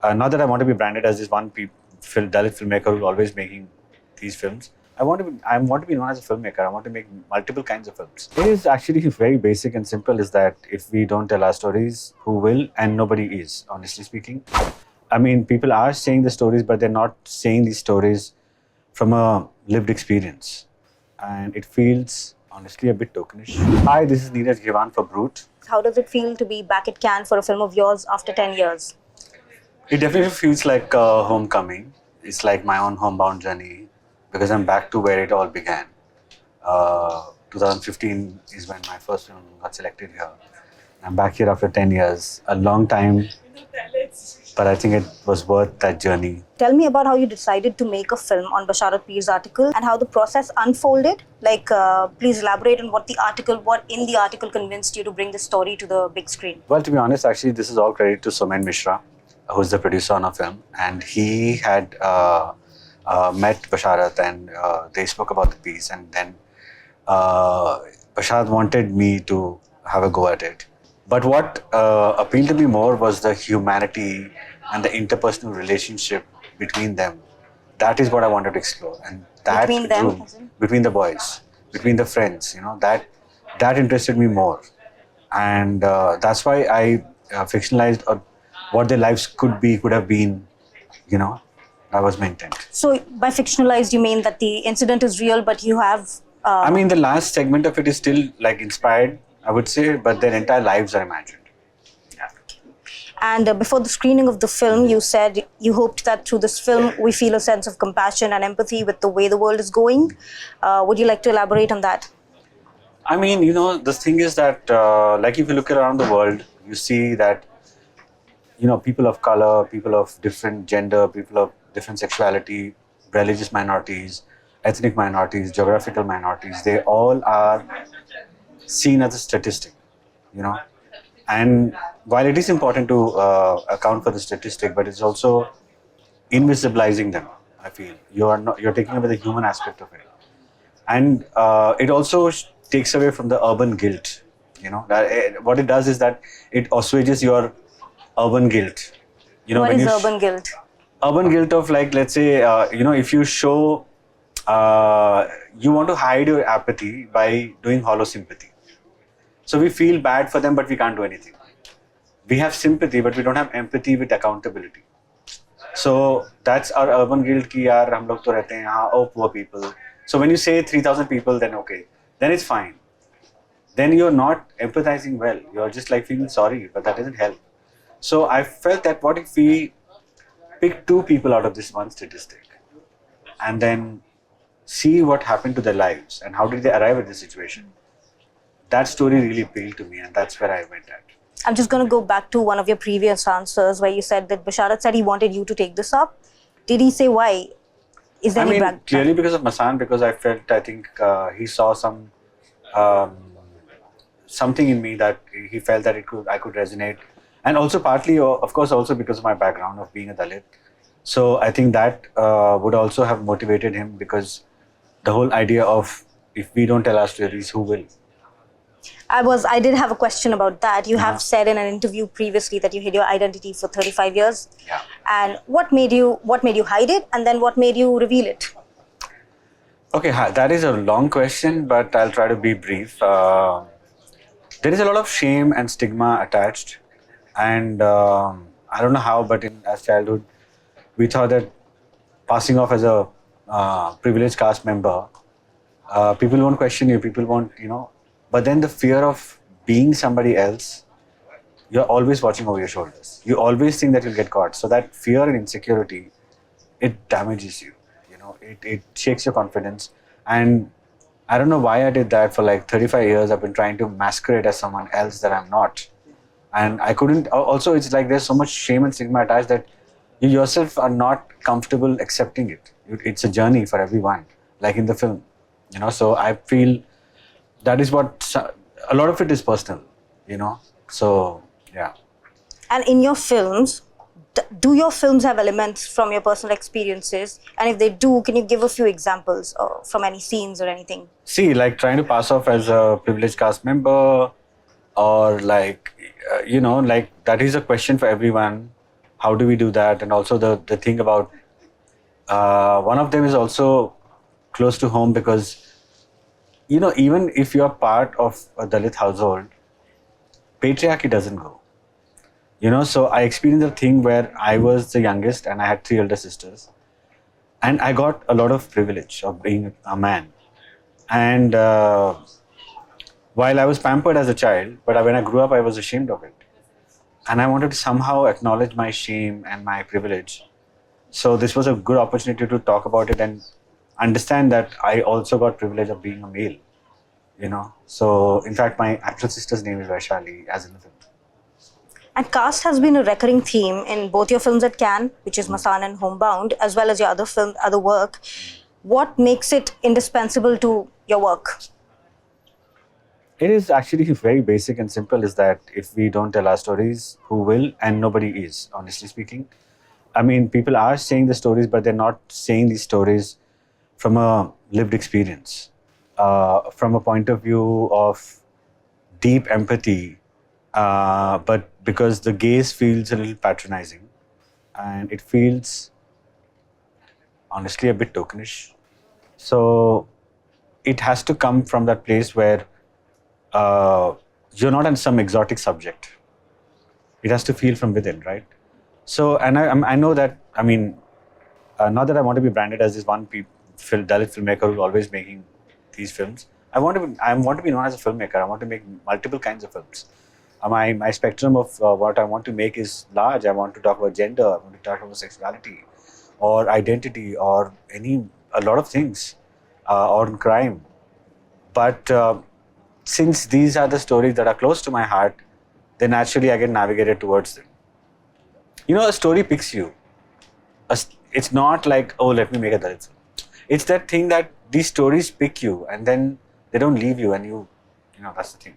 Not that I want to be branded as this one Dalit filmmaker who's always making these films. I want to be known as a filmmaker. I want to make multiple kinds of films. It is actually very basic and simple. Is that if we don't tell our stories, who will? And nobody is, honestly speaking. I mean, people are saying the stories, but they're not saying these stories from a lived experience, and it feels honestly a bit tokenish. Hi, this is Neeraj Ghaywan for Brut. How does it feel to be back at Cannes for a film of yours after 10 years? It definitely feels like a homecoming. It's like my own homebound journey because I'm back to where it all began. 2015 is when my first film got selected here. I'm back here after 10 years, a long time, but I think it was worth that journey. Tell me about how you decided to make a film on Basharat Peer's article and how the process unfolded. Please elaborate on what in the article convinced you to bring the story to the big screen. Well, to be honest, actually, this is all credit to Somen Mishra, who's the producer on our film, and he had met Basharat and they spoke about the piece, and then Basharat wanted me to have a go at it. But what appealed to me more was the humanity and the interpersonal relationship between them. That is what I wanted to explore, and that between the boys, between the friends, that interested me more, and that's why I fictionalized what their lives could have been, that was my intent. So by fictionalized, you mean that the incident is real, but you have... I mean, the last segment of it is still inspired, I would say, but their entire lives are imagined. Yeah. And before the screening of the film, you said you hoped that through this film, we feel a sense of compassion and empathy with the way the world is going. Would you like to elaborate on that? I mean, the thing is that, if you look around the world, you see that people of color, people of different gender, people of different sexuality, religious minorities, ethnic minorities, geographical minorities, they all are seen as a statistic, And while it is important to account for the statistic, but it's also invisibilizing them, I feel. You're taking away the human aspect of it. And it also takes away from the urban guilt, What it does is that it assuages your urban guilt. What is urban guilt? Urban guilt of let's say, if you show, you want to hide your apathy by doing hollow sympathy. So we feel bad for them, but we can't do anything. We have sympathy, but we don't have empathy with accountability. So that's our urban guilt ki yaar, hum log to rehte hain, oh, poor people. So when you say 3,000 people, then okay, then it's fine. Then you're not empathizing well. You're just feeling sorry, but that doesn't help. So I felt that what if we pick 2 people out of this one statistic and then see what happened to their lives and how did they arrive at this situation. That story really appealed to me, and that's where I went at. I'm just going to go back to one of your previous answers where you said that Basharat said he wanted you to take this up. Did he say why? Is there any background? Clearly because of Masan, because I think he saw something in me that he felt that I could resonate. And also partly, of course, also because of my background of being a Dalit. So I think that would also have motivated him, because the whole idea of if we don't tell our stories, who will? I did have a question about that. You have said in an interview previously that you hid your identity for 35 years. Yeah. And what made you hide it, and then what made you reveal it? Okay, that is a long question, but I'll try to be brief. There is a lot of shame and stigma attached. And I don't know how, but as childhood, we thought that passing off as a privileged caste member, people won't question you, people won't, But then the fear of being somebody else, you're always watching over your shoulders. You always think that you'll get caught. So that fear and insecurity, it damages you, it shakes your confidence. And I don't know why I did that for 35 years. I've been trying to masquerade as someone else that I'm not. And I couldn't, also it's there's so much shame and stigma attached that you yourself are not comfortable accepting it. It's a journey for everyone, like in the film, So I feel that is what, a lot of it is personal, So, yeah. And in your films, do your films have elements from your personal experiences? And if they do, can you give a few examples from any scenes or anything? See, trying to pass off as a privileged caste member, or that is a question for everyone. how do we do that? And also the thing about one of them is also close to home because even if you're part of a Dalit household, patriarchy doesn't go. So I experienced a thing where I was the youngest and I had three elder sisters, and I got a lot of privilege of being a man. And while I was pampered as a child, but when I grew up, I was ashamed of it. And I wanted to somehow acknowledge my shame and my privilege. So this was a good opportunity to talk about it and understand that I also got privilege of being a male. So in fact, my actual sister's name is Vaishali, as in the film. And caste has been a recurring theme in both your films at Cannes, which is Masan and Homebound, as well as your other work. What makes it indispensable to your work? It is actually very basic and simple, is that if we don't tell our stories, who will? And nobody is, honestly speaking. I mean, people are saying the stories, but they're not saying these stories from a lived experience, from a point of view of deep empathy, but because the gaze feels a little patronizing and it feels honestly a bit tokenish. So it has to come from that place where you're not on some exotic subject. It has to feel from within, right? So, and I know that, I mean, not that I want to be branded as this one Dalit filmmaker who's always making these films. I want to be known as a filmmaker. I want to make multiple kinds of films. My spectrum of what I want to make is large. I want to talk about gender. I want to talk about sexuality, or identity, or a lot of things, or crime. But since these are the stories that are close to my heart, then naturally I get navigated towards them. A story picks you. It's not like, oh, let me make a Dalit film. It's that thing that these stories pick you and then they don't leave you, and that's the thing.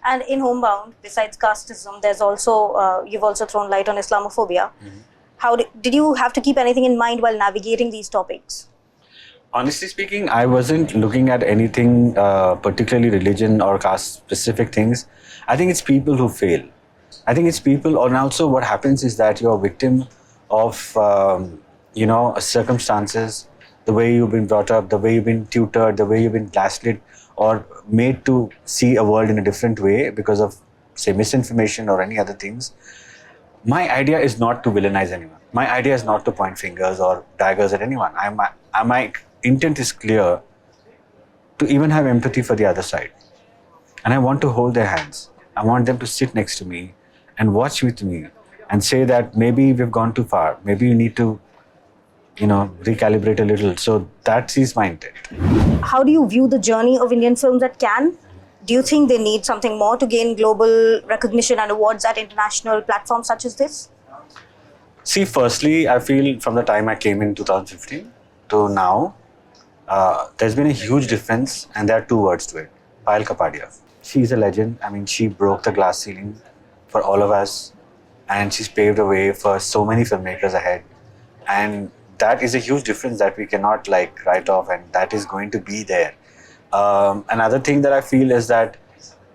And in Homebound, besides casteism, there's also you've also thrown light on Islamophobia. Mm-hmm. How did you have to keep anything in mind while navigating these topics? Honestly speaking, I wasn't looking at anything particularly religion or caste specific things. I think it's people who fail. I think it's people, and also what happens is that you're a victim of circumstances, the way you've been brought up, the way you've been tutored, the way you've been gaslit or made to see a world in a different way because of, say, misinformation or any other things. My idea is not to villainize anyone. My idea is not to point fingers or daggers at anyone. My intent is clear, to even have empathy for the other side. And I want to hold their hands. I want them to sit next to me and watch with me and say that maybe we've gone too far. Maybe you need to, recalibrate a little. So that is my intent. How do you view the journey of Indian films at Cannes? Do you think they need something more to gain global recognition and awards at international platforms such as this? See, firstly, I feel from the time I came in 2015 to now, there's been a huge difference, and there are two words to it. Payal Kapadia. She's a legend. I mean, she broke the glass ceiling for all of us, and she's paved a way for so many filmmakers ahead. And that is a huge difference that we cannot write off, and that is going to be there. Another thing that I feel is that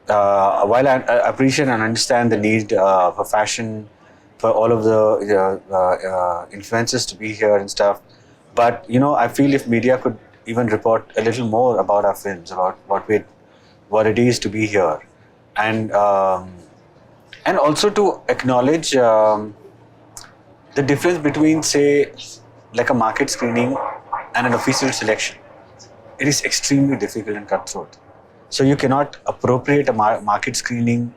while I appreciate and understand the need for fashion, for all of the influencers to be here and stuff, but I feel if media could even report a little more about our films, about what it is to be here, and also to acknowledge the difference between, say, like a market screening and an official selection. It is extremely difficult and cutthroat. So you cannot appropriate a market screening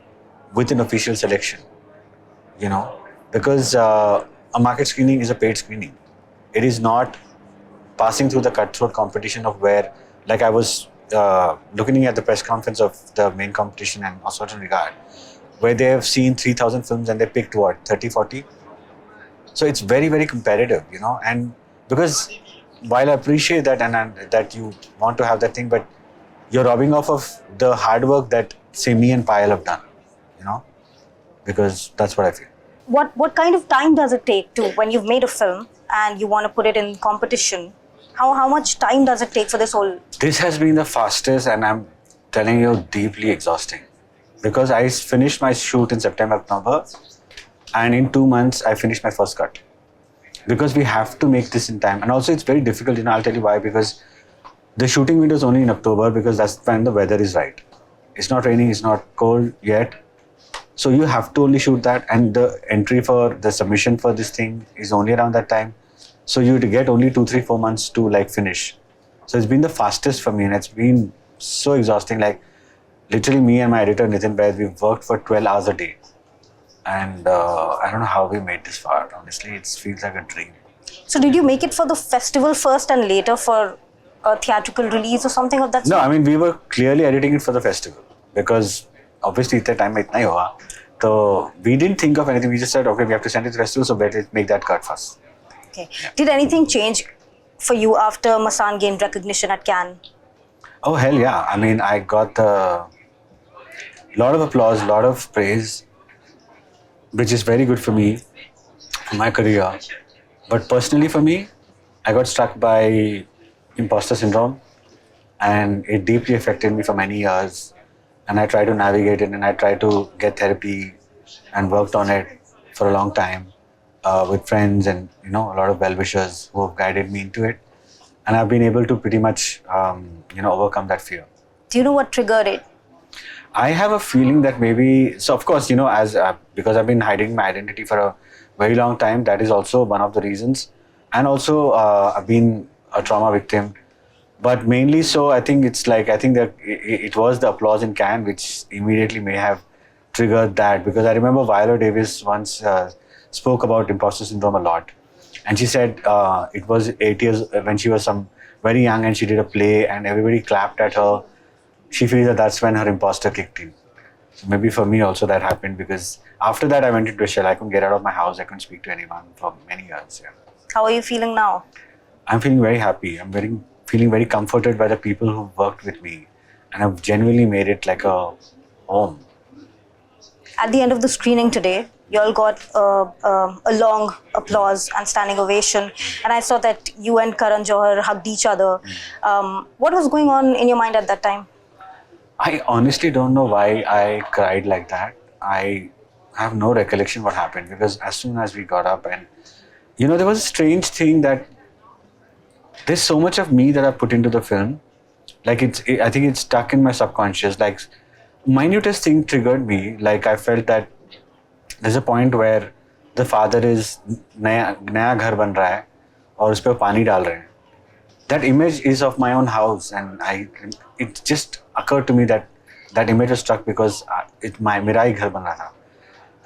with an official selection, because a market screening is a paid screening. It is not passing through the cutthroat competition of where, like I was looking at the press conference of the main competition and also in regard, where they have seen 3,000 films and they picked 30, 40. So it's very, very competitive, and because while I appreciate that and that you want to have that thing, but you're robbing off of the hard work that, say, me and Payal have done, because that's what I feel. What kind of time does it take to, when you've made a film and you want to put it in competition, how much time does it take for this whole? This has been the fastest, and I'm telling you, deeply exhausting, because I finished my shoot in September, October, and in 2 months I finished my first cut because we have to make this in time. And also it's very difficult, I'll tell you why, because the shooting window is only in October because that's when the weather is right. It's not raining, it's not cold yet. So you have to only shoot that, and the entry for the submission for this thing is only around that time. So you get only 2, 3, 4 months to like finish. So it's been the fastest for me, and it's been so exhausting. Like literally me and my editor Nitin Baid, we've worked for 12 hours a day. And I don't know how we made this far. Honestly, it feels like a dream. So did you make it for the festival first and later for a theatrical release or something of that No, sort? I mean we were clearly editing it for the festival because obviously at that time it nahi hua. So we didn't think of anything. We just said, okay, we have to send it to the festival, so better make that cut first. Okay. Did anything change for you after Masan gained recognition at Cannes? Oh hell yeah! I mean, I got a lot of applause, lot of praise, which is very good for me, for my career. But personally for me, I got struck by imposter syndrome, and it deeply affected me for many years. And I tried to navigate it, and I tried to get therapy, and worked on it for a long time with friends and a lot of well-wishers who have guided me into it. And I've been able to pretty much overcome that fear. Do you know what triggered it? I have a feeling that maybe, so of course, as because I've been hiding my identity for a very long time, that is also one of the reasons. And also I've been a trauma victim. But mainly so, I think that it was the applause in Cannes which immediately may have triggered that. Because I remember Viola Davis once spoke about imposter syndrome a lot. And she said it was 8 years when she was very young and she did a play and everybody clapped at her. She feels that that's when her imposter kicked in. So maybe for me also that happened because after that I went into a shell. I couldn't get out of my house. I couldn't speak to anyone for many years. Yeah. How are you feeling now? I'm feeling very happy. I'm feeling very comforted by the people who worked with me. And I've genuinely made it like a home. At the end of the screening today, you all got a long applause and standing ovation. And I saw that you and Karan Johar hugged each other. What was going on in your mind at that time? I honestly don't know why I cried like that. I have no recollection what happened because as soon as we got up and, there was a strange thing that there's so much of me that I put into the film. Like I think it's stuck in my subconscious. Like minutest thing triggered me. Like I felt that there's a point where the father is नया घर बन रहा है और उस पे पानी डाल रहे हैं. That image is of my own house, and it just occurred to me that image was struck because मेरा ही घर बन रहा था.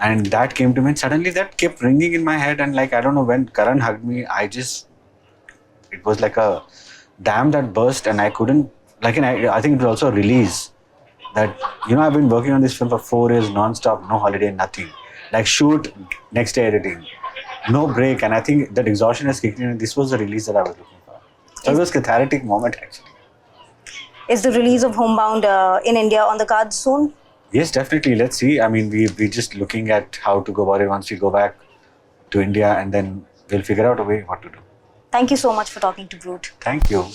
And that came to me, and suddenly that kept ringing in my head. And like I don't know, when Karan hugged me, it was like a dam that burst, and I couldn't. And I think it was also a release that I've been working on this film for 4 years non-stop, no holiday, nothing. Like shoot, next day editing, no break, and I think that exhaustion has kicked in. And this was the release that I was looking for. So it was a cathartic moment actually. Is the release of Homebound in India on the cards soon? Yes, definitely. Let's see. I mean, we're just looking at how to go about it once we go back to India, and then we'll figure out a way what to do. Thank you so much for talking to Brut. Thank you.